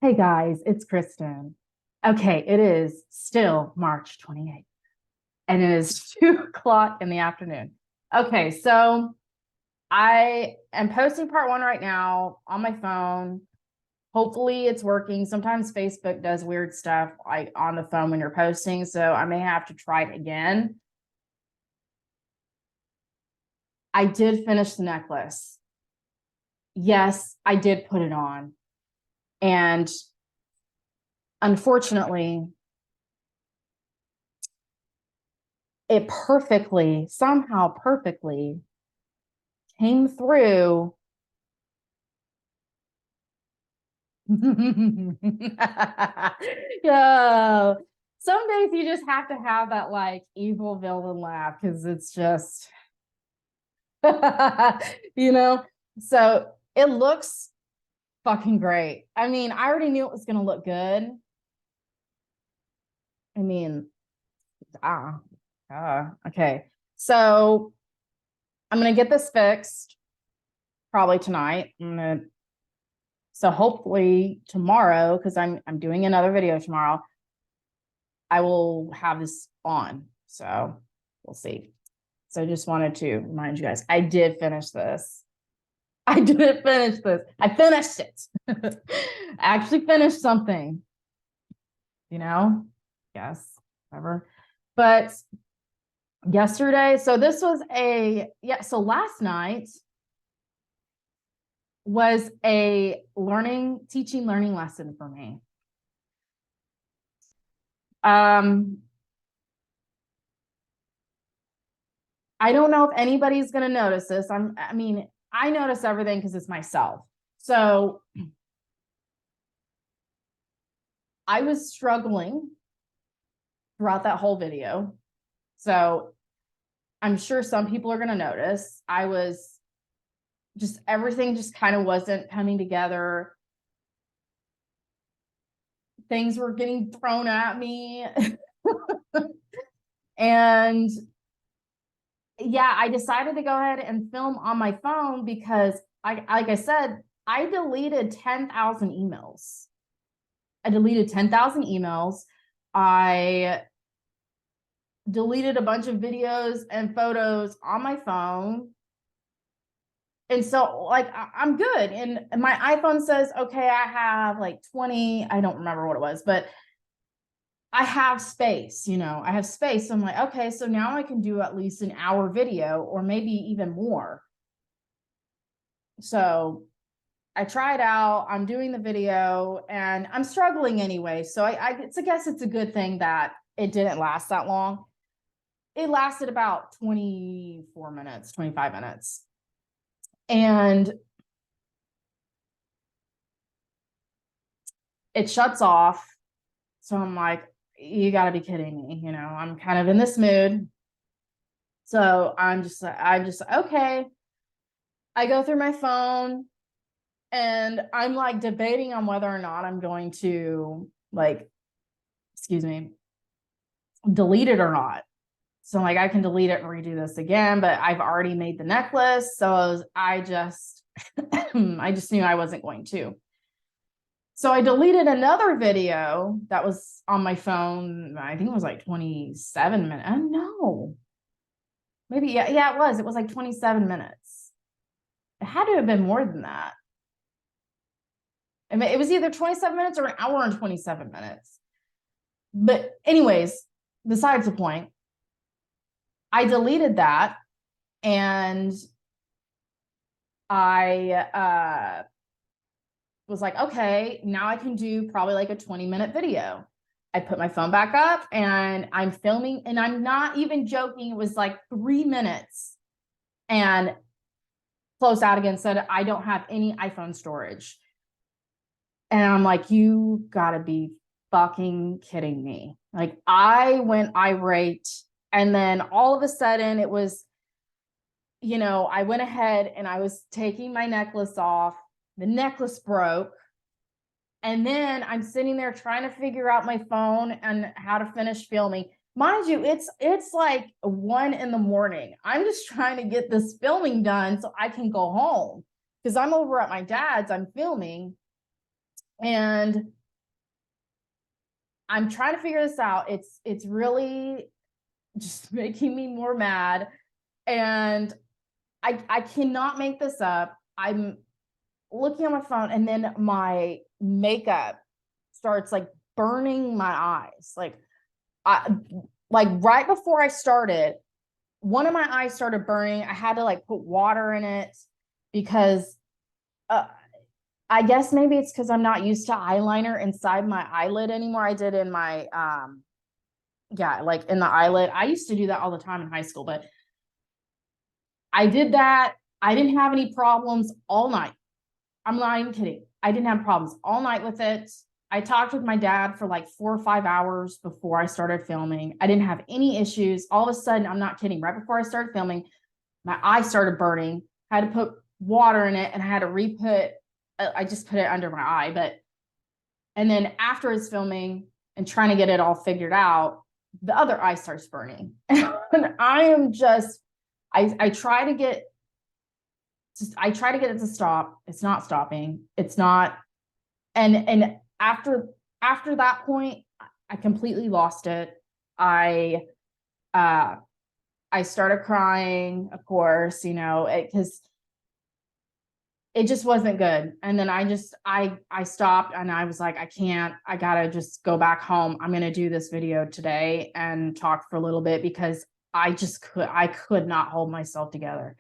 Hey guys, it's Kristen. Okay, it is still March 28th and it is 2 o'clock in the afternoon. Okay, so I am posting part one right now on my phone. Hopefully it's working. Sometimes Facebook does weird stuff like on the phone when you're posting, so I may have to try it again. I did finish the necklace. Yes, I did put it on. And unfortunately, it somehow perfectly came through. Yeah. Some days you just have to have that like evil villain laugh because it's just, you know, so it looks fucking great. I mean, I already knew it was going to look good. I mean, okay. So I'm going to get this fixed probably tonight. So hopefully tomorrow, because I'm doing another video tomorrow, I will have this on. So we'll see. So I just wanted to remind you guys, I did finish this. I didn't finish this. I finished it. I actually finished something, yes, whatever. But yesterday, so this was so last night was a teaching learning lesson for me. I don't know if anybody's going to notice this. I notice everything because it's myself. So I was struggling throughout that whole video. So I'm sure some people are going to notice. Everything just kind of wasn't coming together. Things were getting thrown at me. And yeah, I decided to go ahead and film on my phone because like I said, I deleted 10,000 emails. I deleted 10,000 emails. I deleted a bunch of videos and photos on my phone. And so like I'm good. And my iPhone says, okay, I have like 20, I don't remember what it was, but I have space, I have space. So I'm like, okay, so now I can do at least an hour video or maybe even more. So I tried out, I'm doing the video and I'm struggling anyway. So I guess it's a good thing that it didn't last that long. It lasted about 24 minutes, 25 minutes. And it shuts off. So I'm like, you got to be kidding me. I'm kind of in this mood. So I'm just okay. I go through my phone and I'm like debating on whether or not I'm going to delete it or not. So like I can delete it and redo this again, but I've already made the necklace. So I just knew I wasn't going to. So I deleted another video that was on my phone. I think it was like 27 minutes. No, maybe, yeah, it was. It was like 27 minutes. It had to have been more than that. I mean, it was either 27 minutes or an hour and 27 minutes. But anyways, besides the point, I deleted that and I was like, okay, now I can do probably like a 20-minute video. I put my phone back up and I'm filming, and I'm not even joking. It was like 3 minutes and close out again, said, I don't have any iPhone storage. And I'm like, you gotta be fucking kidding me. Like I went irate. And then all of a sudden it was, I went ahead and I was taking my necklace off. The necklace broke. And then I'm sitting there trying to figure out my phone and how to finish filming. Mind you, it's like 1 a.m. I'm just trying to get this filming done so I can go home because I'm over at my dad's, I'm filming. And I'm trying to figure this out. It's really just making me more mad. And I cannot make this up. I'm looking at my phone, and then my makeup starts like burning my eyes. Like right before I started, one of my eyes started burning. I had to like put water in it because I guess maybe it's because I'm not used to eyeliner inside my eyelid anymore. I did in my yeah, like in the eyelid. I used to do that all the time in high school, but I did that. I didn't have any problems all night. I'm not even kidding. I didn't have problems all night with it. I talked with my dad for like 4 or 5 hours before I started filming. I didn't have any issues. All of a sudden, I'm not kidding, right before I started filming, my eye started burning. I had to put water in it, and I had to re-put, I just put it under my eye. And then after it's filming and trying to get it all figured out, the other eye starts burning. And I am just, I try to get it to stop. It's not stopping. It's not. And after that point, I completely lost it. I started crying, of course, because it just wasn't good. And then I stopped, and I was like, I gotta just go back home. I'm gonna do this video today and talk for a little bit, because I could not hold myself together.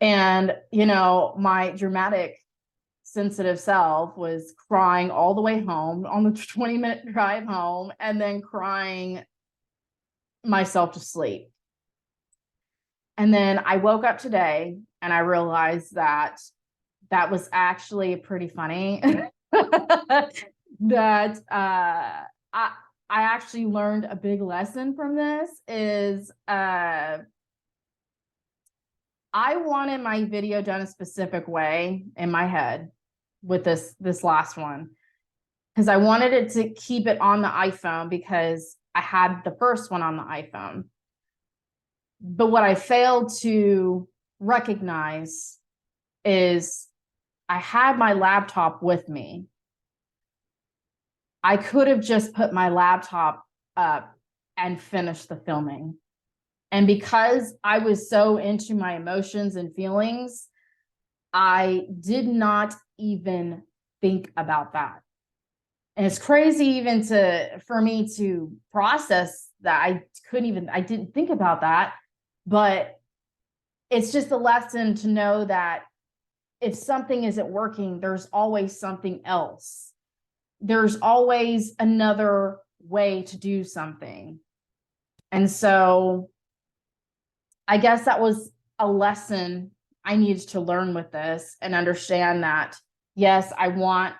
And, my dramatic, sensitive self was crying all the way home on the 20-minute drive home, and then crying myself to sleep. And then I woke up today, and I realized that was actually pretty funny. That I actually learned a big lesson from this is I wanted my video done a specific way in my head with this last one, because I wanted it to keep it on the iPhone, because I had the first one on the iPhone. But what I failed to recognize is I had my laptop with me. I could have just put my laptop up and finished the filming. And because I was so into my emotions and feelings, I did not even think about that. And it's crazy even for me to process that. I didn't think about that. But it's just a lesson to know that if something isn't working, there's always something else. There's always another way to do something. And so I guess that was a lesson I needed to learn with this, and understand that, yes, I want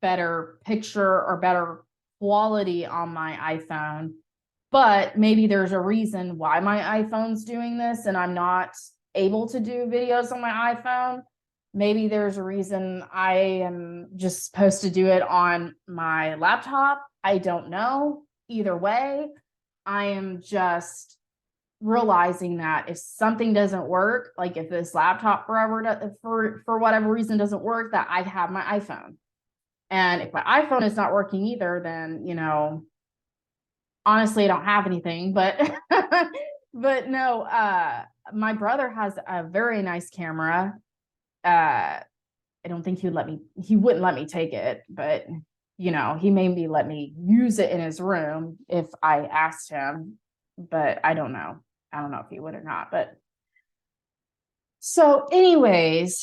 better picture or better quality on my iPhone, but maybe there's a reason why my iPhone's doing this and I'm not able to do videos on my iPhone. Maybe there's a reason I am just supposed to do it on my laptop. I don't know. Either way, I am just realizing that if something doesn't work, like if this laptop for whatever reason doesn't work, that I have my iPhone. And if my iPhone is not working either, then, honestly, I don't have anything, but but no, my brother has a very nice camera. I don't think he wouldn't let me take it, but he maybe let me use it in his room if I asked him, but I don't know. I don't know if he would or not, but so anyways,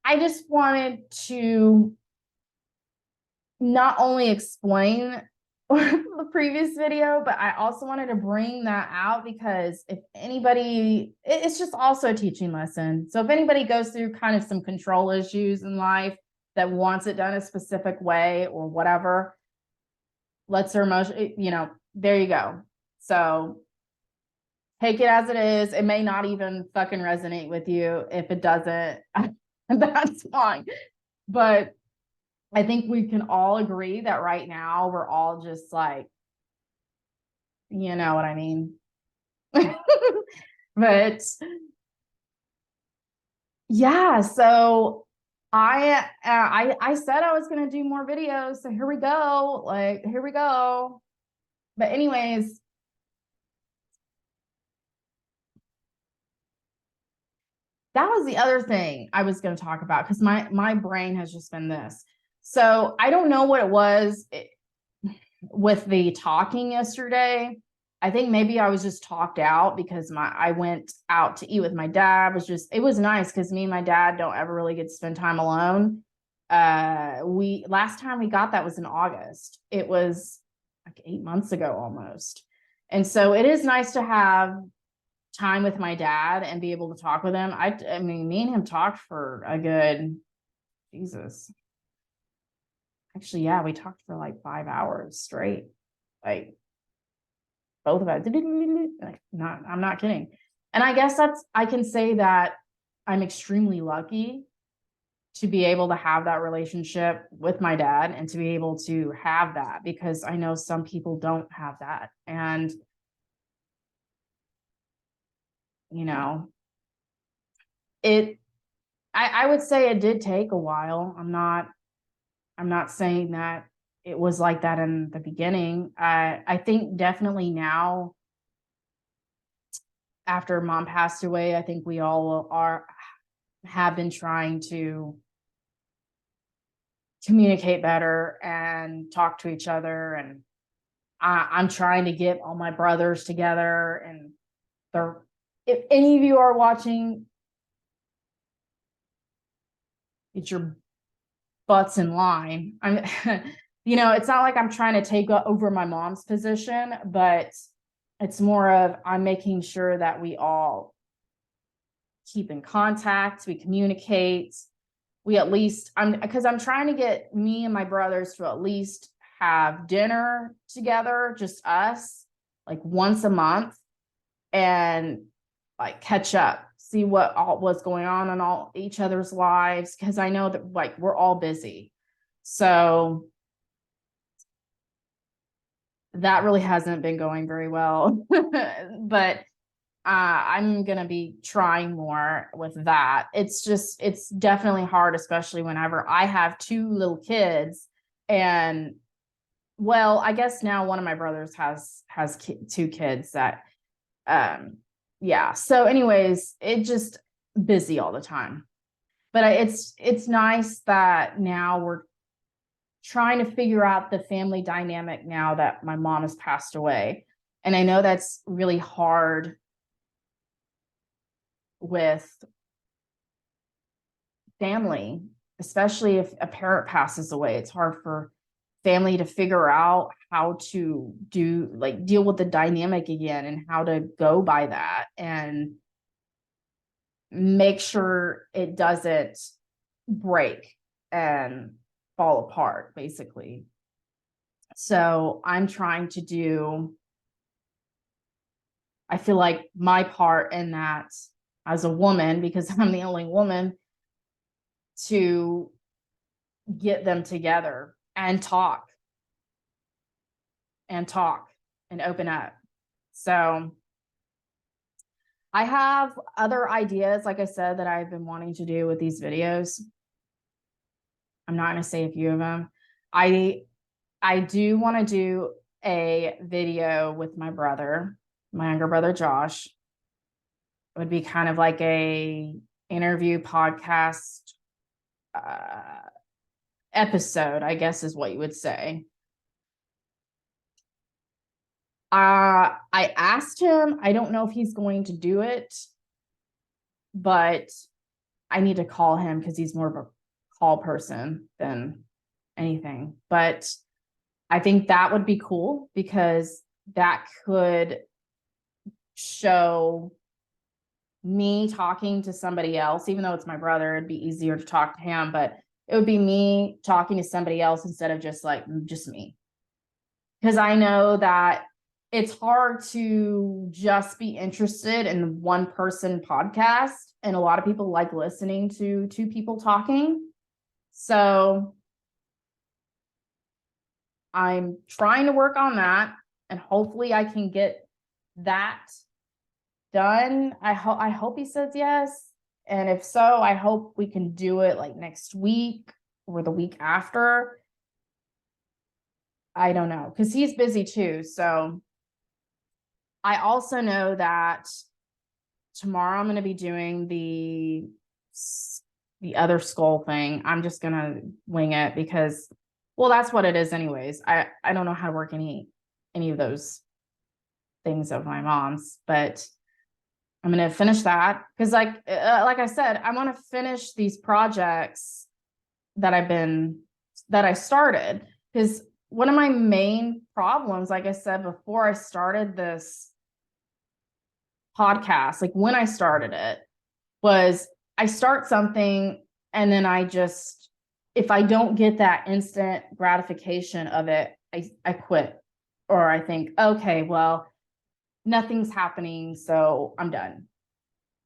I just wanted to not only explain the previous video, but I also wanted to bring that out, because if anybody, it's just also a teaching lesson. So if anybody goes through kind of some control issues in life, that wants it done a specific way or whatever, lets their emotion, there you go. So take it as it is. It may not even fucking resonate with you. If it doesn't, that's fine. But I think we can all agree that right now we're all just like, you know what I mean? But yeah, so I said I was gonna do more videos, so here we go. Like, here we go. But anyways, that was the other thing I was gonna talk about because my brain has just been this. So I don't know what it was with the talking yesterday. I think maybe I was just talked out because I went out to eat with my dad. It was nice because me and my dad don't ever really get to spend time alone. We last time we got that was in August. It was like 8 months ago almost. And so it is nice to have time with my dad and be able to talk with him. I mean, me and him talked for a good, Jesus. Actually, yeah, we talked for like 5 hours straight. Like both of us. Like, I'm not kidding. And I guess I can say that I'm extremely lucky to be able to have that relationship with my dad and to be able to have that because I know some people don't have that. And, you know, I would say it did take a while. I'm not saying that it was like that in the beginning. I think definitely now, after mom passed away, I think we all have been trying to communicate better and talk to each other. And I'm trying to get all my brothers together. And if any of you are watching, get your butts in line. It's not like I'm trying to take over my mom's position, but it's more of I'm making sure that we all keep in contact, we communicate, we at least I'm trying to get me and my brothers to at least have dinner together, just us, like once a month, and like catch up, see what's going on in all each other's lives, because I know that like we're all busy. So that really hasn't been going very well. But I'm gonna be trying more with that. It's definitely hard, especially whenever I have two little kids. And well, I guess now one of my brothers has two kids that yeah. So anyways, it just busy all the time. But it's nice that now we're trying to figure out the family dynamic now that my mom has passed away. And I know that's really hard with family, especially if a parent passes away. It's hard for family to figure out how to deal with the dynamic again and how to go by that and make sure it doesn't break and fall apart, basically. So I'm trying to do, I feel like my part in that as a woman, because I'm the only woman, to get them together and talk and open up. So I have other ideas, like I said, that I've been wanting to do with these videos. I'm not going to say a few of them. I do want to do a video with my brother, my younger brother, Josh. It would be kind of like a interview podcast episode, I guess is what you would say. I asked him, I don't know if he's going to do it, but I need to call him because he's more of a call person than anything. But I think that would be cool because that could show me talking to somebody else. Even though it's my brother, it'd be easier to talk to him, but it would be me talking to somebody else instead of just me. Because I know that it's hard to just be interested in one person podcast. And a lot of people like listening to two people talking. So I'm trying to work on that, and hopefully I can get that done. I hope he says yes. And if so, I hope we can do it like next week or the week after. I don't know, because he's busy too. So I also know that tomorrow I'm going to be doing the other skull thing. I'm just going to wing it because, well, that's what it is anyways. I don't know how to work any of those things of my mom's, but I'm going to finish that because like I said, I want to finish these projects that I started, because one of my main problems, like I said before I started this podcast, like when I started it, was I start something and then if I don't get that instant gratification of it, I quit, or I think, okay, well, nothing's happening, so I'm done.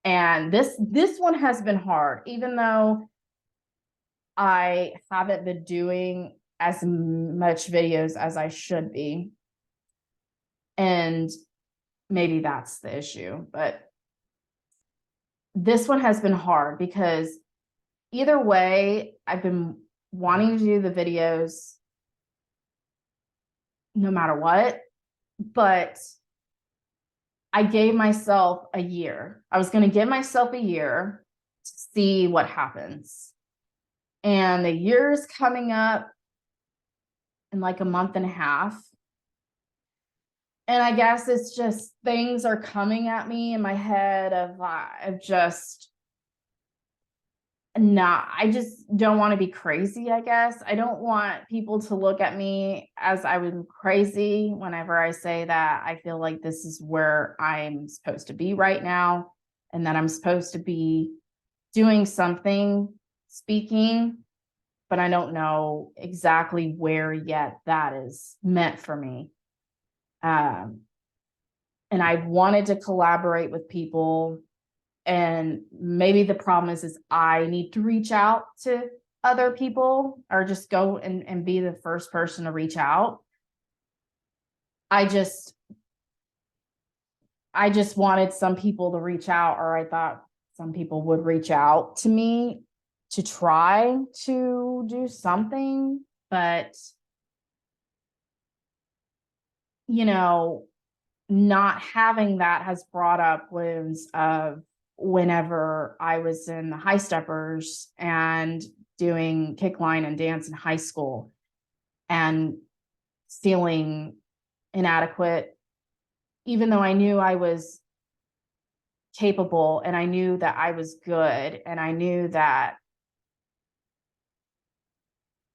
And this one has been hard, even though I haven't been doing as much videos as I should be. And maybe that's the issue, but this one has been hard because either way, I've been wanting to do the videos no matter what, but I gave myself a year. I was going to give myself a year to see what happens. And the year's coming up in like a month and a half. And I guess it's just things are coming at me in my head of just not, I just don't want to be crazy, I guess. I don't want people to look at me as I was crazy whenever I say that I feel like this is where I'm supposed to be right now, and that I'm supposed to be doing something, speaking, but I don't know exactly where yet that is meant for me. And I wanted to collaborate with people, and maybe the problem is I need to reach out to other people, or just go and be the first person to reach out. I just wanted some people to reach out, or I thought some people would reach out to me to try to do something, but not having that has brought up wounds of whenever I was in the High Steppers and doing kick, line, and dance in high school, and feeling inadequate, even though I knew I was capable and I knew that I was good and I knew that,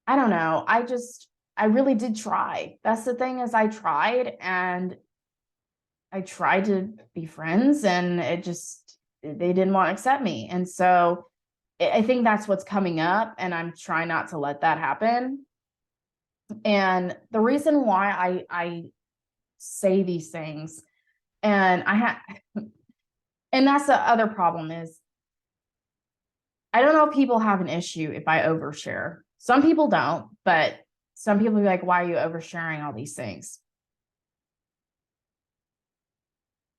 I don't know, I really did try. That's the thing, is I tried, and I tried to be friends, and they didn't want to accept me. And so I think that's what's coming up, and I'm trying not to let that happen. And the reason why I say these things, and and that's the other problem, is I don't know if people have an issue if I overshare. Some people don't, but some people be like, why are you oversharing all these things?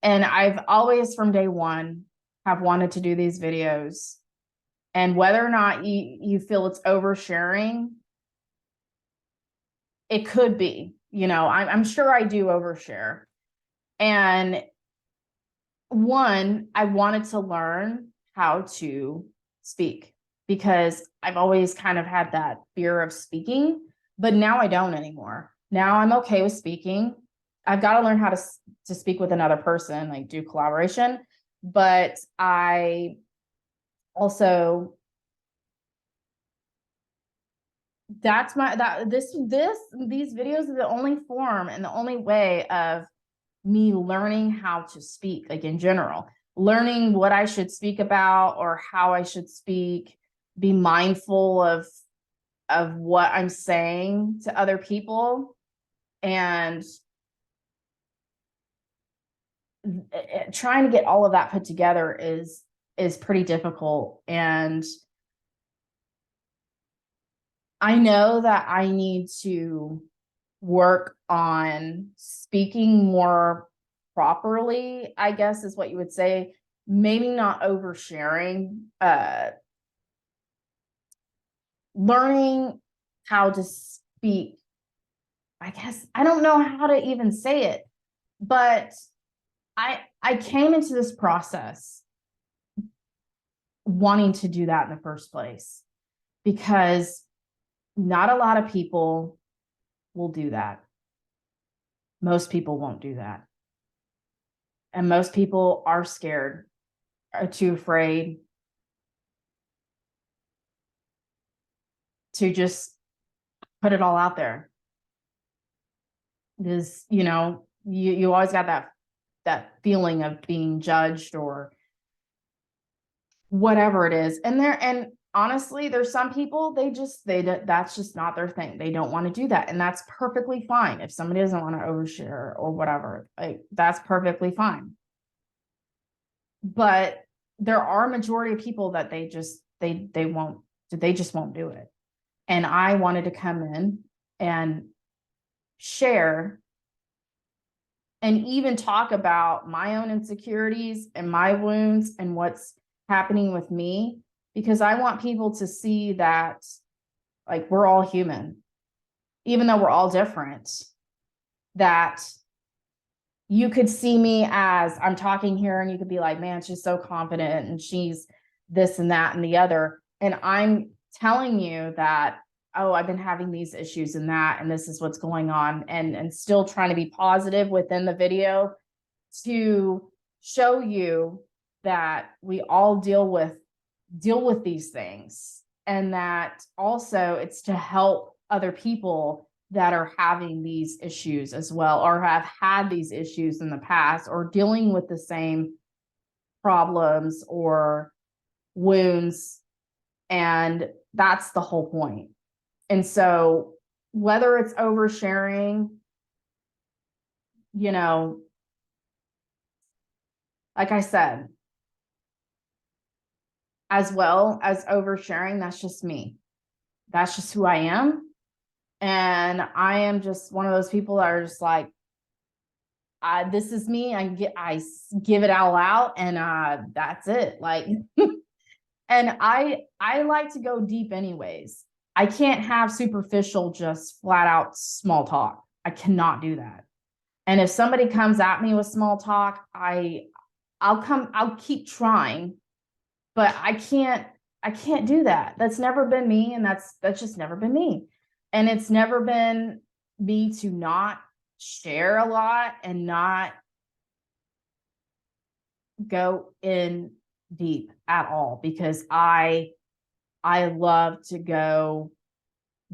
And I've always, from day one, have wanted to do these videos. And whether or not you feel it's oversharing, it could be, I'm sure I do overshare. And one, I wanted to learn how to speak, because I've always kind of had that fear of speaking, but now I don't anymore. Now I'm okay with speaking. I've got to learn how to speak with another person, like do collaboration. But I also, these videos are the only form and the only way of me learning how to speak, like in general, learning what I should speak about or how I should speak, be mindful of what I'm saying to other people. And trying to get all of that put together is pretty difficult. And I know that I need to work on speaking more properly, I guess is what you would say, maybe not oversharing, learning how to speak. I guess I don't know how to even say it, but I came into this process wanting to do that in the first place, because not a lot of people will do that. Most people won't do that. And most people are scared, are too afraid to just put it all out there. Because, you always got that feeling of being judged or whatever it is. And honestly, there's some people, that's just not their thing. They don't want to do that. And that's perfectly fine. If somebody doesn't want to overshare or whatever, like, that's perfectly fine. But there are a majority of people that they just won't do it. And I wanted to come in and share and even talk about my own insecurities and my wounds and what's happening with me, because I want people to see that, like, we're all human, even though we're all different, that you could see me as I'm talking here and you could be like, man, she's so confident and she's this and that and the other. And I'm telling you that, oh, I've been having these issues and that, and this is what's going on, and still trying to be positive within the video to show you that we all deal with these things, and that also it's to help other people that are having these issues as well, or have had these issues in the past, or dealing with the same problems or wounds. And that's the whole point. And so whether it's oversharing, like I said, as well as oversharing, that's just me. That's just who I am. And I am just one of those people that are just like, this is me. I give it all out, and that's it. Like, and I like to go deep anyways. I can't have superficial, just flat out small talk. I cannot do that. And if somebody comes at me with small talk, I'll keep trying, but I can't do that. That's never been me. And that's just never been me. And it's never been me to not share a lot and not go in deep at all, because I love to go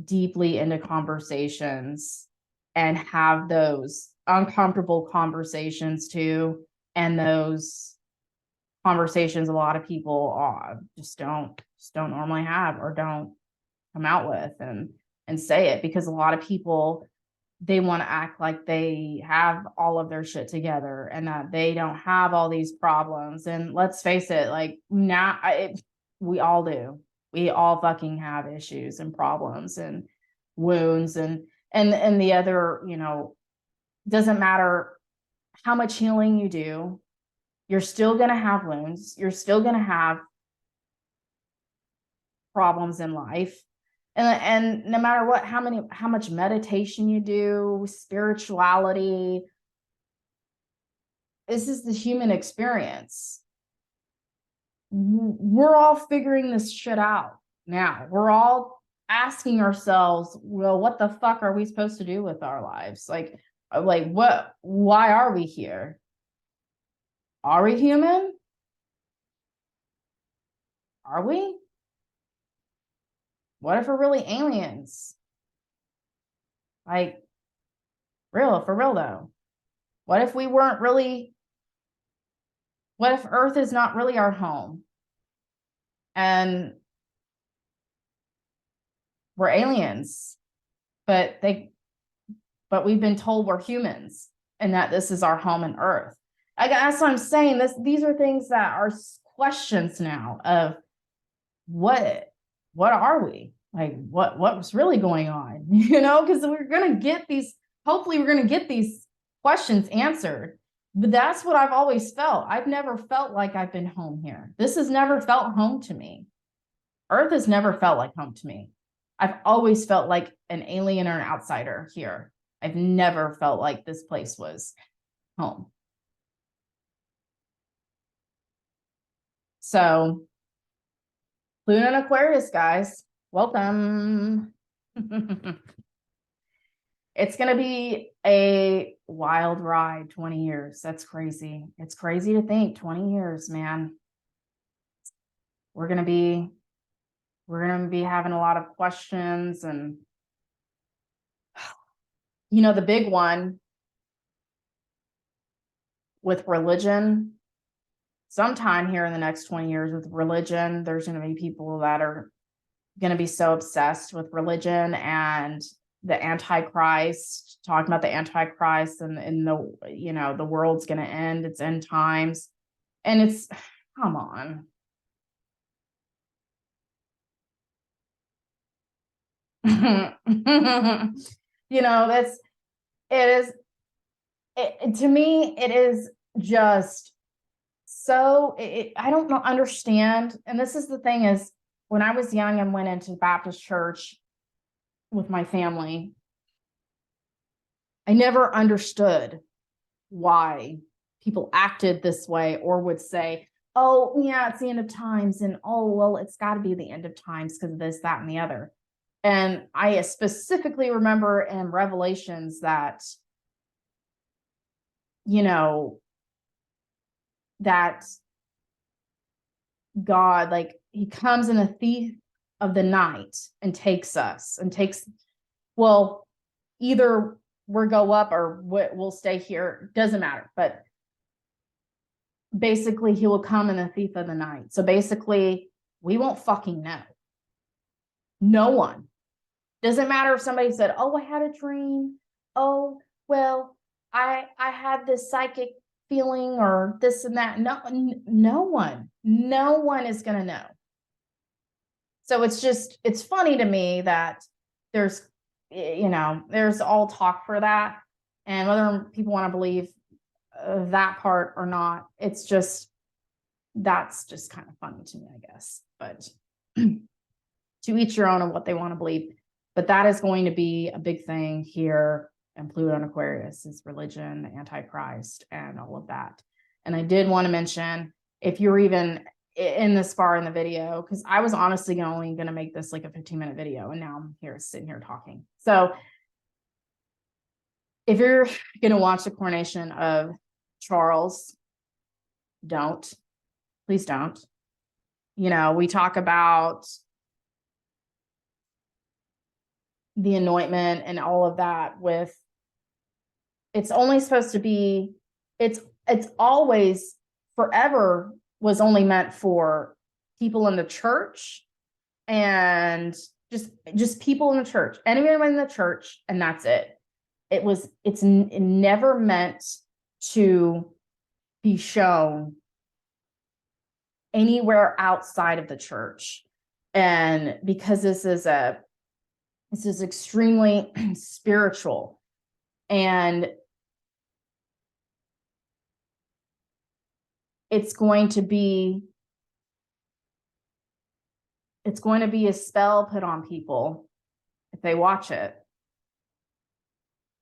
deeply into conversations and have those uncomfortable conversations too. And those conversations a lot of people just don't normally have, or don't come out with and say it, because a lot of people, they want to act like they have all of their shit together and that they don't have all these problems. And let's face it, like, we all do. We all fucking have issues and problems and wounds, and the other, doesn't matter how much healing you do, you're still going to have wounds. You're still going to have problems in life. And no matter what, how much meditation you do, spirituality, this is the human experience. We're all figuring this shit out now. We're all asking ourselves, well, what the fuck are we supposed to do with our lives? Like why are we here? Are we human? Are we? What if we're really aliens? Like, for real though. What if Earth is not really our home? And we're aliens, but we've been told we're humans and that this is our home on Earth. That's what I'm saying. These are things that are questions now of what are we? Like, what's really going on? Because hopefully we're going to get these questions answered. But that's what I've always felt. I've never felt like I've been home here. This has never felt home to me. Earth has never felt like home to me. I've always felt like an alien or an outsider here. I've never felt like this place was home. So, Pluto and Aquarius, guys, welcome. It's going to be a wild ride, 20 years. That's crazy. It's crazy to think 20 years, man. We're going to be having a lot of questions, and the big one with religion, sometime here in the next 20 years with religion, there's going to be people that are going to be so obsessed with religion and the Antichrist, talking about the Antichrist and the world's going to end, it's end times. And it's, come on. To me, it is just so, I don't understand. And this is the thing is, when I was young and went into Baptist church with my family, I never understood why people acted this way or would say, oh, yeah, it's the end of times. And, oh, well, it's got to be the end of times because of this, that, and the other. And I specifically remember in Revelations that, that God, like, he comes in a thief of the night and takes us and well, either we'll go up or we'll stay here. Doesn't matter. But basically, he will come in the thief of the night. So basically, we won't fucking know. No one. Doesn't matter if somebody said, oh, I had a dream. Oh, well, I had this psychic feeling or this and that. No one is going to know. So it's funny to me that there's all talk for that. And whether people want to believe that part or not, that's just kind of funny to me, I guess. But to each your own on what they want to believe. But that is going to be a big thing here in Pluto and Aquarius, is religion, the Antichrist, and all of that. And I did want to mention, if you're even in this far in the video, because I was honestly only going to make this like a 15-minute video, and now I'm sitting here talking. So if you're going to watch the coronation of Charles, please don't. We talk about the anointment and all of that it's only supposed to be, it's always forever was only meant for people in the church and just people in the church, anyone in the church, and that's it. It's never meant to be shown anywhere outside of the church. And because this is extremely spiritual, and it's going to be a spell put on people if they watch it.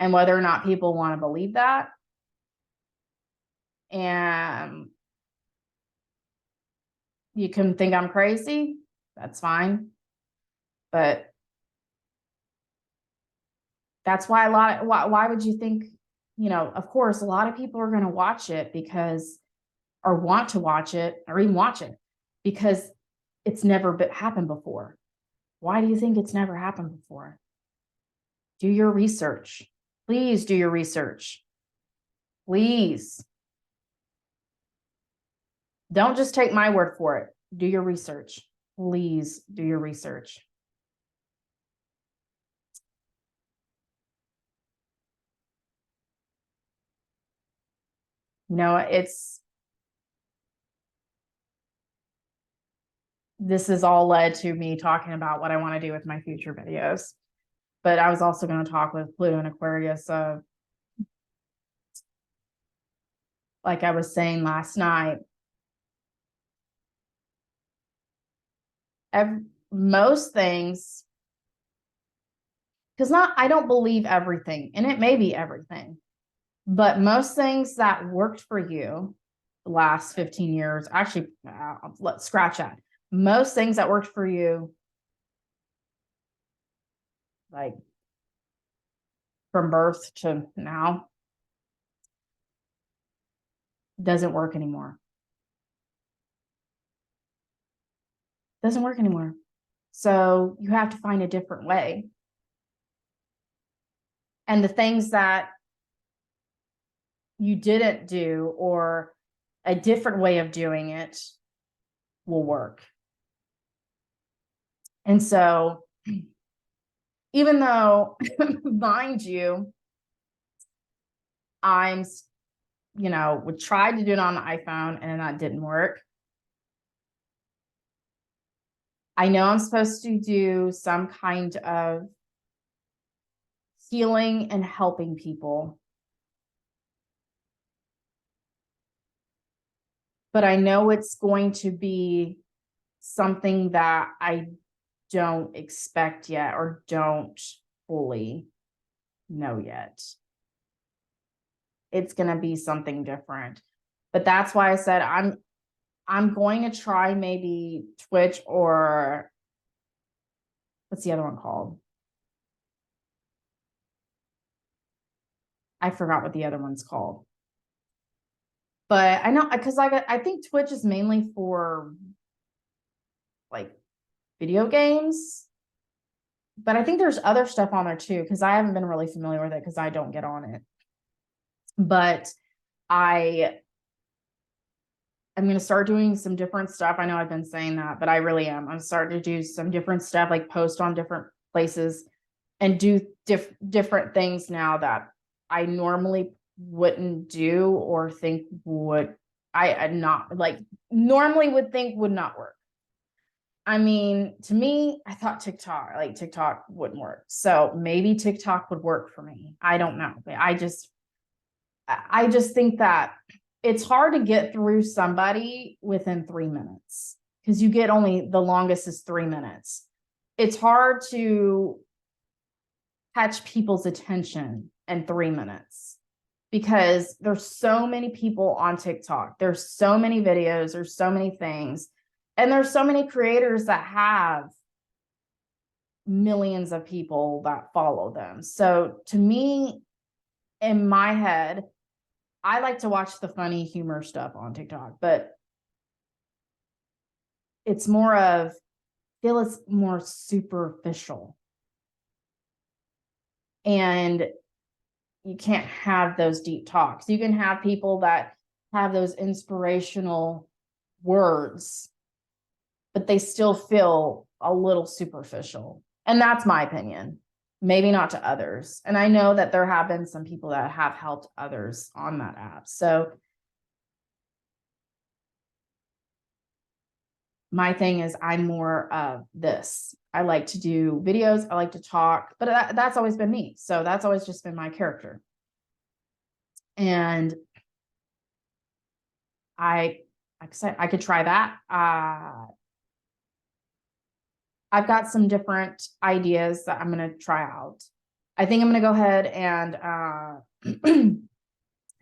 And whether or not people want to believe that, and you can think I'm crazy, that's fine. But that's why why would you think, of course, a lot of people are going to watch it or want to watch it or even watch it because it's never happened before. Why do you think it's never happened before? Do your research. Please do your research. Please. Don't just take my word for it. Do your research. Please do your research. This has all led to me talking about what I want to do with my future videos. But I was also going to talk with Pluto and Aquarius like I was saying last night, most things, because I don't believe everything, and it may be everything, but most things that worked for you the last 15 years, actually, let's scratch that. Most things that worked for you, like from birth to now, doesn't work anymore. Doesn't work anymore. So you have to find a different way. And the things that you didn't do, or a different way of doing it, will work. And so, even though, mind you, I'm, would try to do it on the iPhone and that didn't work. I know I'm supposed to do some kind of healing and helping people, but I know it's going to be something that I don't expect yet, or don't fully know yet. It's going to be something different. But that's why I said I'm going to try maybe Twitch, or what's the other one called? I forgot what the other one's called. But I know, because I think Twitch is mainly for like video games. But I think there's other stuff on there too, because I haven't been really familiar with it because I don't get on it. But I'm going to start doing some different stuff. I know I've been saying that, but I really am. I'm starting to do some different stuff, like post on different places and do different things now that I normally wouldn't do, or think would, I not like normally would think would not work. I mean, to me, I thought TikTok wouldn't work. So maybe TikTok would work for me. I don't know. But I just think that it's hard to get through somebody within 3 minutes, because you get only, the longest is 3 minutes. It's hard to catch people's attention in 3 minutes, because there's so many people on TikTok. There's so many videos, there's so many things. And there's so many creators that have millions of people that follow them. So to me, in my head, I like to watch the funny humor stuff on TikTok, but it's more of, feel it's more superficial. And you can't have those deep talks. You can have people that have those inspirational words, but they still feel a little superficial. And that's my opinion. Maybe not to others. And I know that there have been some people that have helped others on that app. So my thing is, I'm more of this. I like to do videos. I like to talk, but that's always been me. So that's always just been my character. And like I said, I could try that. I've got some different ideas that I'm going to try out. I think I'm going to go ahead and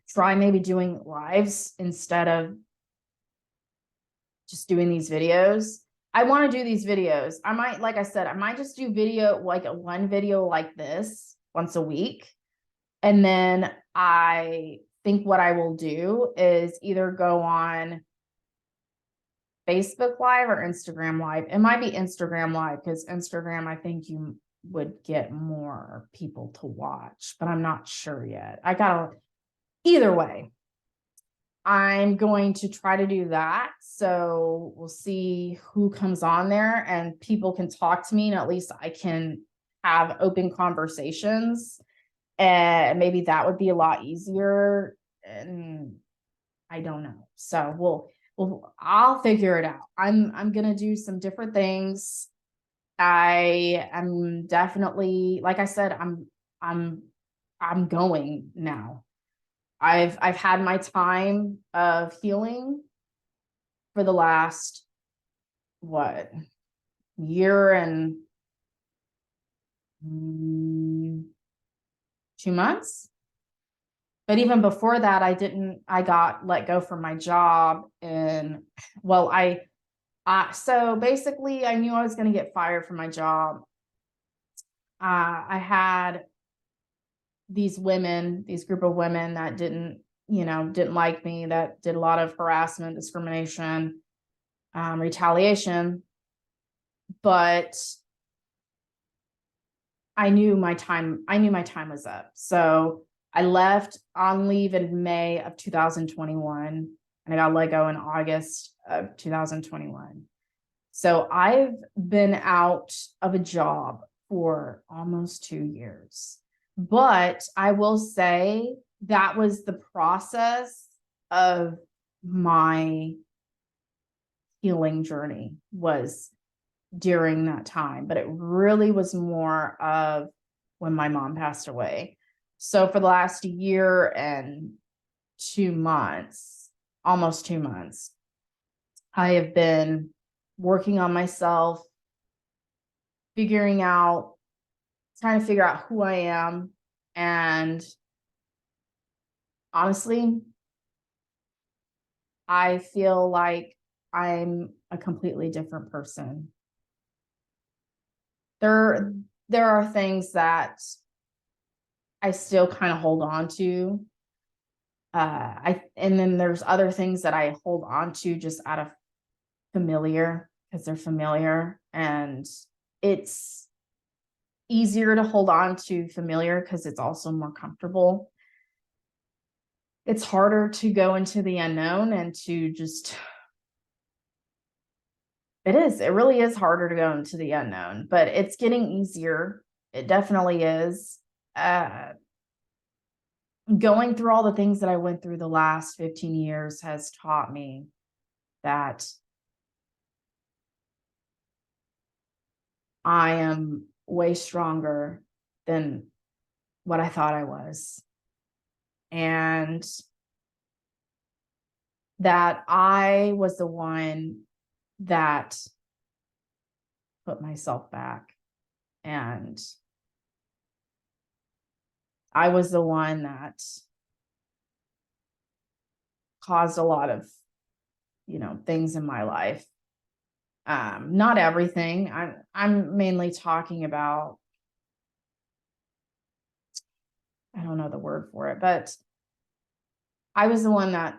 try maybe doing lives instead of just doing these videos. I want to do these videos. I might, like I said, I might just do one video like this once a week. And then I think what I will do is either go on Facebook Live or Instagram Live. It might be Instagram Live, because Instagram, I think you would get more people to watch, but I'm not sure yet. Either way, I'm going to try to do that. So we'll see who comes on there, and people can talk to me, and at least I can have open conversations. And maybe that would be a lot easier. And I don't know. So I'll figure it out. I'm gonna do some different things. I am definitely, like I said, I'm going now. I've had my time of healing for the last, what, year and 2 months. But even before that, I got let go from my job. And well, so basically I knew I was going to get fired from my job. I had these group of women that didn't like me, that did a lot of harassment, discrimination, retaliation. But I knew my time was up. So I left on leave in May of 2021, and I got let go in August of 2021. So I've been out of a job for almost 2 years. But I will say that was the process of my healing journey, was during that time. But it really was more of when my mom passed away. So for the last year and 2 months, almost 2 months, I have been working on myself, trying to figure out who I am. And honestly, I feel like I'm a completely different person. There are things that I still kind of hold on to. And then there's other things that I hold on to just out of because they're familiar, and it's easier to hold on to familiar because it's also more comfortable. It's harder to go into the unknown and to just, it really is harder to go into the unknown, but it's getting easier. It definitely is. Going through all the things that I went through the last 15 years has taught me that I am way stronger than what I thought I was. And that I was the one that put myself back. And I was the one that caused a lot of, things in my life. Not everything. I'm mainly talking about, I don't know the word for it, but I was the one that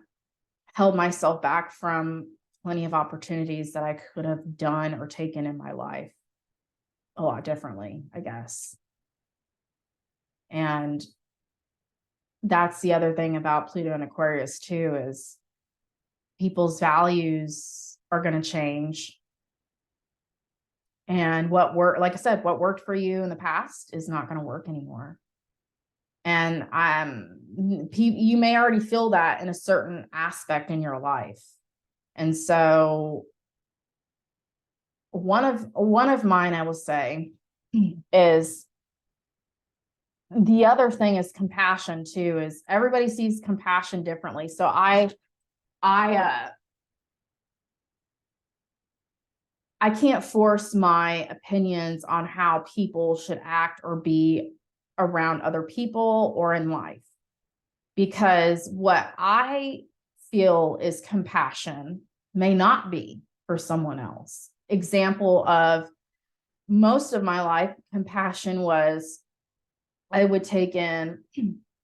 held myself back from plenty of opportunities that I could have done or taken in my life a lot differently, I guess. And that's the other thing about Pluto and Aquarius too, is people's values are going to change. And what worked for you in the past is not going to work anymore. And you may already feel that in a certain aspect in your life. And so one of mine, I will say, is, the other thing is compassion too, is everybody sees compassion differently. So I can't force my opinions on how people should act or be around other people or in life, because what I feel is compassion may not be for someone else. Example of most of my life, compassion was, I would take in,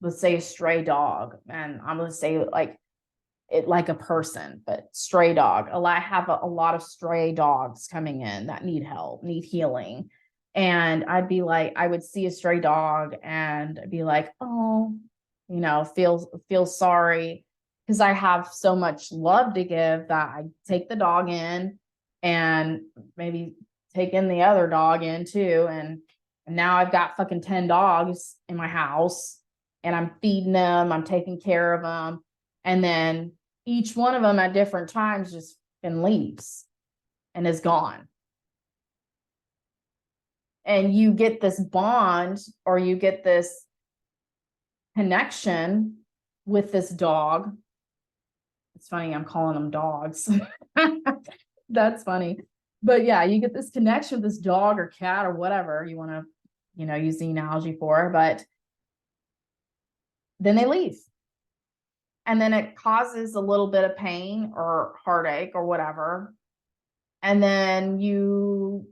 let's say, a stray dog, and I'm going to say like a person, but stray dog. I have a lot of stray dogs coming in that need help, need healing. And I would see a stray dog and I'd be like, oh, feel sorry, because I have so much love to give that I take the dog in and maybe take in the other dog in too. And now I've got fucking 10 dogs in my house, and I'm feeding them, I'm taking care of them. And then each one of them at different times just leaves and is gone. And you get this bond, or you get this connection with this dog. It's funny, I'm calling them dogs. That's funny. But yeah, you get this connection with this dog or cat or whatever you want to, use the analogy for, but then they leave. And then it causes a little bit of pain or heartache or whatever. And then you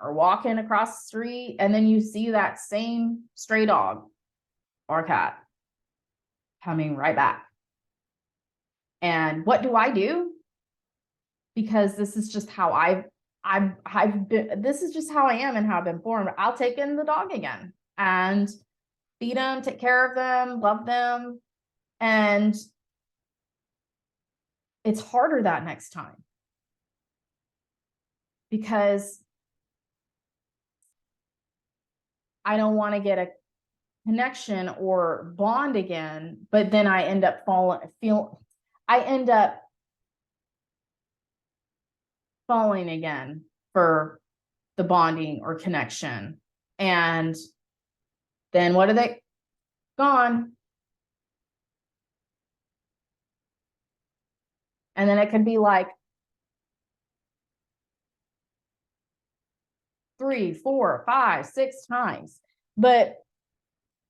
are walking across the street and then you see that same stray dog or cat coming right back. And what do? Because this is just how I've been, this is just how I am and how I've been formed. I'll take in the dog again and feed them, take care of them, love them. And it's harder that next time because I don't want to get a connection or bond again, but then I end up falling again for the bonding or connection. And then what are they? Gone. And then it could be like 3, 4, 5, 6 times. But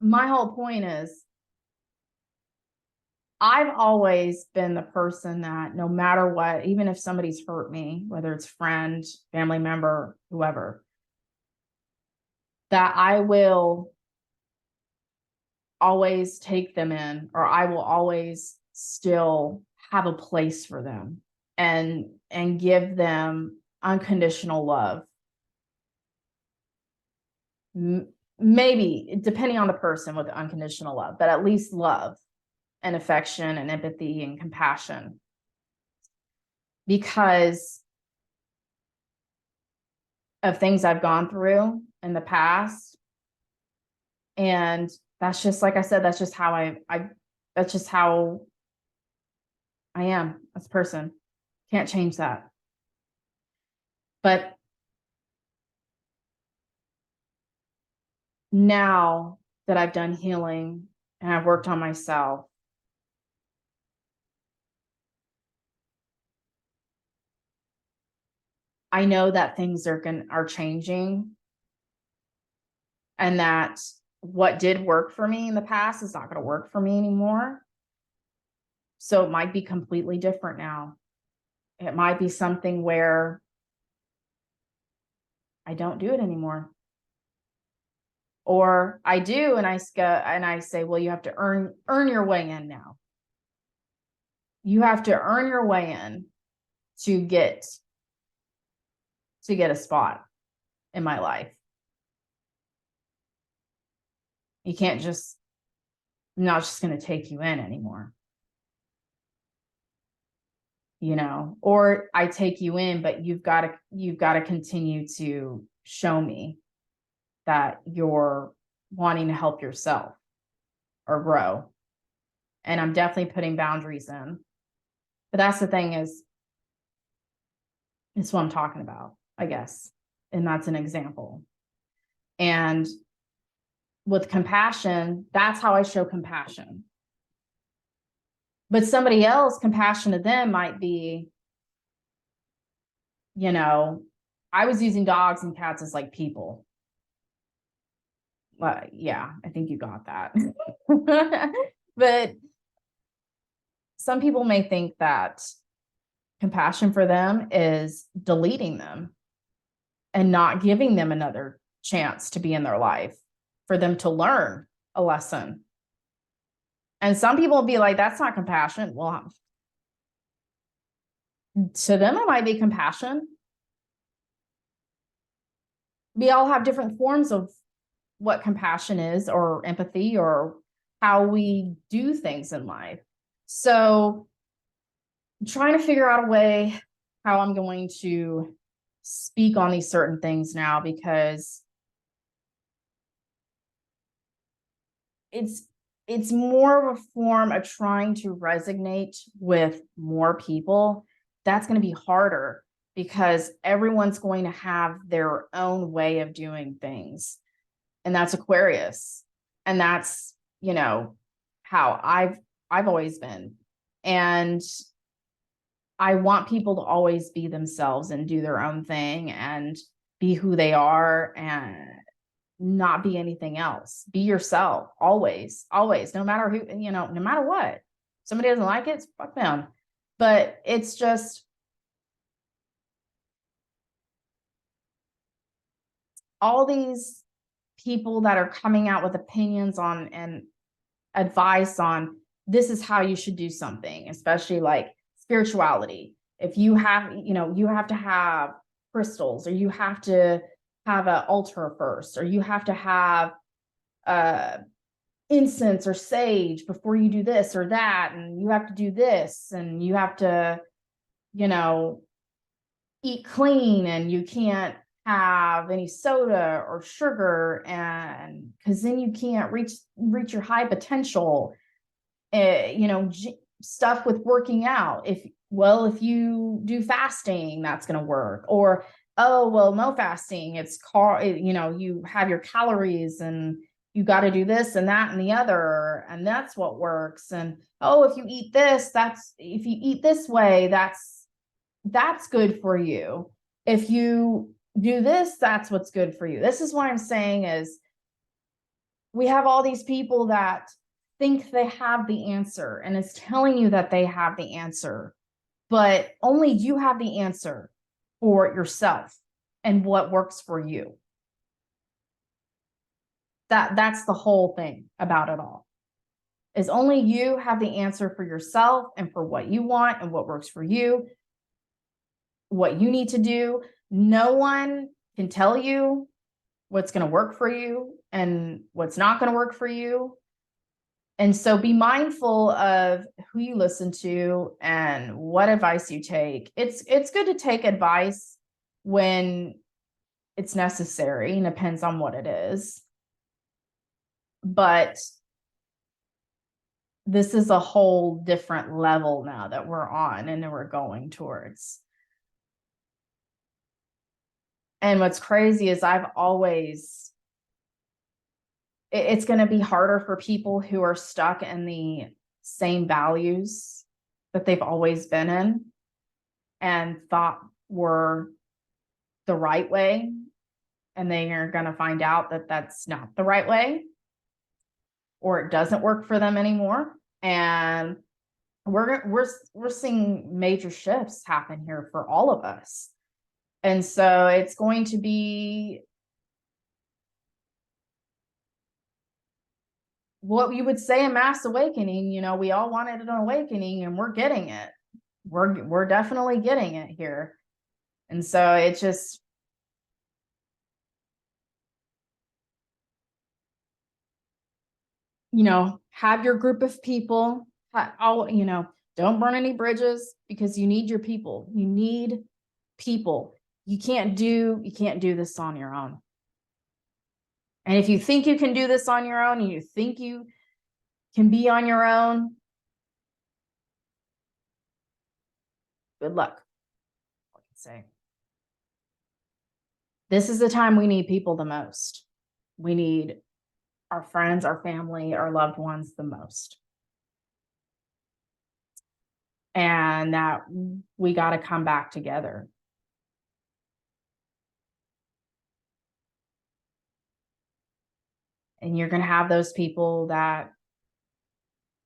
my whole point is I've always been the person that no matter what, even if somebody's hurt me, whether it's friend, family member, whoever, that I will always take them in, or I will always still have a place for them and give them unconditional love. Maybe depending on the person with unconditional love, but at least love and affection and empathy and compassion. Because of things I've gone through in the past. And that's just, like I said, that's just how that's just how I am as a person. Can't change that. But now that I've done healing and I've worked on myself, I know that things are changing, and that what did work for me in the past is not going to work for me anymore. So it might be completely different now. It might be something where I don't do it anymore. Or I do, and I say, well, you have to earn your way in now. You have to earn your way in to get a spot in my life. You can't just, I'm not just going to take you in anymore. Or I take you in, but you've got to continue to show me that you're wanting to help yourself or grow. And I'm definitely putting boundaries in. But that's the thing is, it's what I'm talking about, I guess. And that's an example. And with compassion, that's how I show compassion. But somebody else, compassion to them might be, I was using dogs and cats as like people. Yeah, I think you got that. But some people may think that compassion for them is deleting them and not giving them another chance to be in their life, for them to learn a lesson. And some people will be like, that's not compassion. Well, to them, it might be compassion. We all have different forms of what compassion is, or empathy, or how we do things in life. So I'm trying to figure out a way how I'm going to speak on these certain things now, because it's more of a form of trying to resonate with more people. That's going to be harder because everyone's going to have their own way of doing things. And that's Aquarius. And that's, how I've always been. And I want people to always be themselves and do their own thing and be who they are and not be anything else. Be yourself always, always, no matter who, no matter what. Somebody doesn't like it, fuck them. But it's just all these people that are coming out with opinions on and advice on this is how you should do something, especially like spirituality. If you have, you have to have crystals, or you have to have an altar first, or you have to have incense or sage before you do this or that, and you have to do this, and you have to, eat clean, and you can't have any soda or sugar, and because then you can't reach your high potential. Stuff with working out. If you do fasting, that's going to work. Or, oh, well, no fasting. You have your calories, and you got to do this and that and the other, and that's what works. And, oh, if you eat this way, that's good for you. If you do this, that's what's good for you. This is what I'm saying is we have all these people that think they have the answer, and it's telling you that they have the answer, but only you have the answer for yourself and what works for you. That's the whole thing about it all, is only you have the answer for yourself and for what you want and what works for you, what you need to do. No one can tell you what's going to work for you and what's not going to work for you. And so be mindful of who you listen to and what advice you take. It's good to take advice when it's necessary, and depends on what it is. But this is a whole different level now that we're on and that we're going towards. And what's crazy is it's going to be harder for people who are stuck in the same values that they've always been in and thought were the right way. And they are going to find out that that's not the right way, or it doesn't work for them anymore. And we're seeing major shifts happen here for all of us. And so it's going to be what you would say a mass awakening. We all wanted an awakening, and we're getting it. We're definitely getting it here. And so it's just, have your group of people. Don't burn any bridges, because you need your people. You need people. You can't do this on your own. And if you think you can do this on your own, and you think you can be on your own, good luck. I can say. This is the time we need people the most. We need our friends, our family, our loved ones the most. And that we got to come back together. And you're going to have those people that,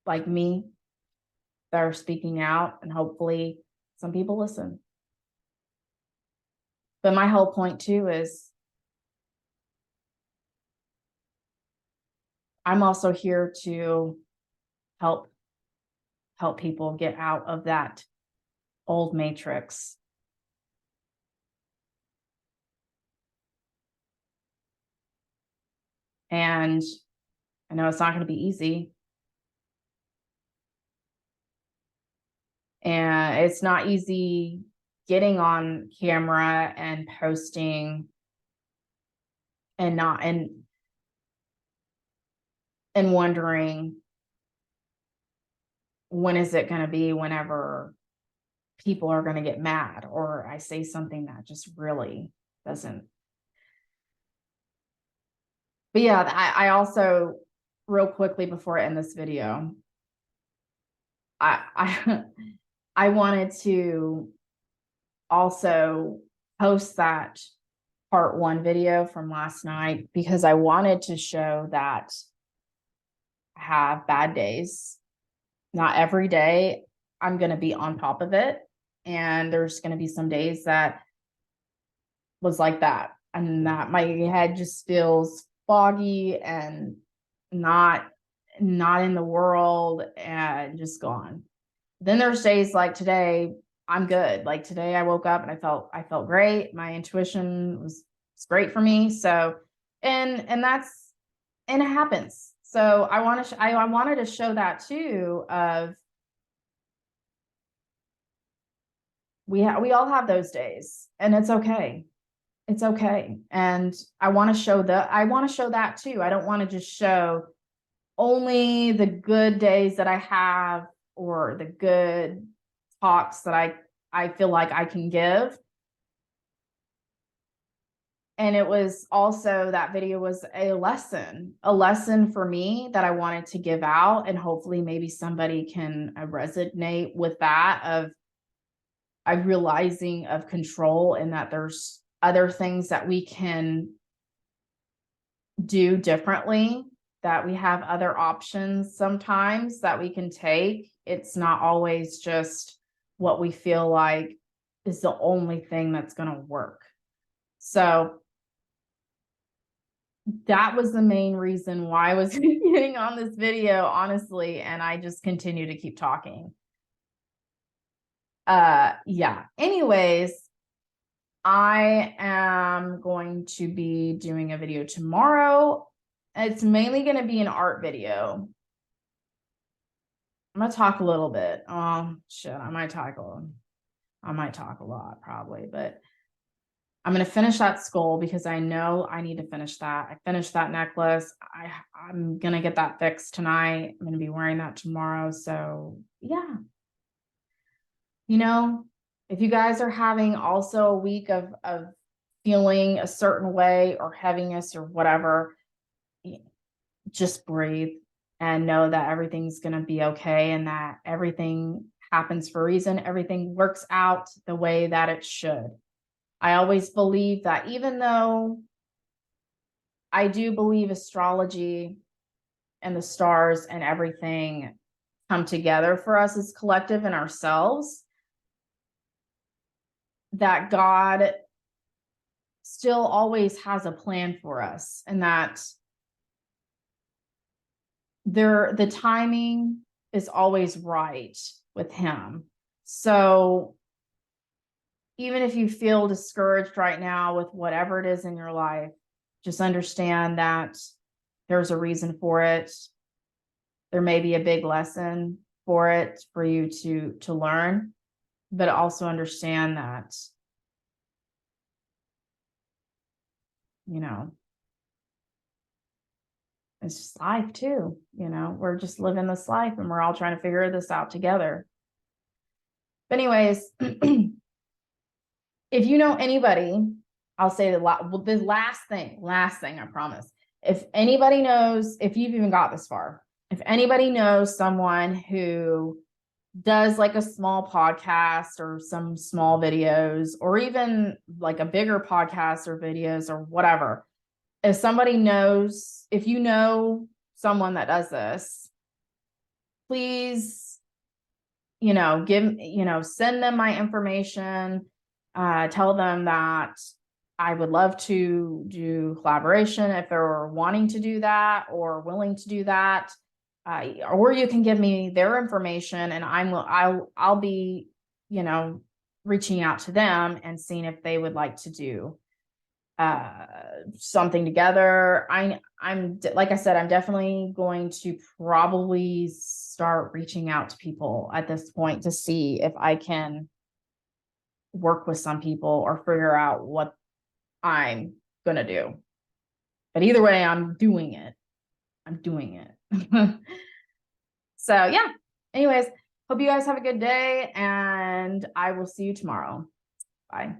like me, that are speaking out, and hopefully some people listen. But my whole point too is I'm also here to help people get out of that old matrix. And I know it's not going to be easy. And it's not easy getting on camera and posting and wondering, when is it going to be whenever people are going to get mad, or I say something that just really doesn't. But yeah, I also, real quickly before I end this video, I I wanted to also post that part 1 video from last night because I wanted to show that I have bad days. Not every day I'm going to be on top of it. And there's going to be some days that was like that, and that my head just feels foggy and not not in the world and just gone. Then there's days like today, I'm good. Like today I woke up and I felt great. My intuition was great for me. So and that's and it happens. So I want to I wanted to show that too of we all have those days and it's okay. It's okay. And I want to show that too. I don't want to just show only the good days that I have or the good talks that I feel like I can give. And it was also that video was a lesson for me that I wanted to give out, and hopefully maybe somebody can resonate with that of I realizing of control and that there's other things that we can do differently, that we have other options sometimes that we can take. It's not always just what we feel like is the only thing that's going to work. So that was the main reason why I was getting on this video, honestly, and I just continue to keep talking. Yeah. Anyways, I am going to be doing a video tomorrow. It's mainly going to be an art video. I'm going to talk a little bit. Shit, I might talk a lot probably, but I'm going to finish that skull because I know I need to finish that. I finished that necklace. I'm going to get that fixed tonight. I'm going to be wearing that tomorrow. So yeah, if you guys are having also a week of feeling a certain way or heaviness or whatever, just breathe and know that everything's going to be okay and that everything happens for a reason. Everything works out the way that it should. I always believe that, even though I do believe astrology and the stars and everything come together for us as collective and ourselves, that God still always has a plan for us, and that the timing is always right with him. So even if you feel discouraged right now with whatever it is in your life, just understand that there's a reason for it. There may be a big lesson for it for you to learn, but also understand that, it's just life too. We're just living this life and we're all trying to figure this out together. But anyways, if you know anybody, I'll say the last thing, I promise. If anybody knows, if you've even got this far, if anybody knows someone who does like a small podcast or some small videos, or even like a bigger podcast or videos or whatever, if you know someone that does this, please, send them my information. Tell them that I would love to do collaboration if they're wanting to do that or willing to do that. Or you can give me their information and I'll be, reaching out to them and seeing if they would like to do something together. I'm like I said, I'm definitely going to probably start reaching out to people at this point to see if I can work with some people or figure out what I'm gonna do. But either way, I'm doing it. So yeah. Anyways, hope you guys have a good day and I will see you tomorrow. Bye.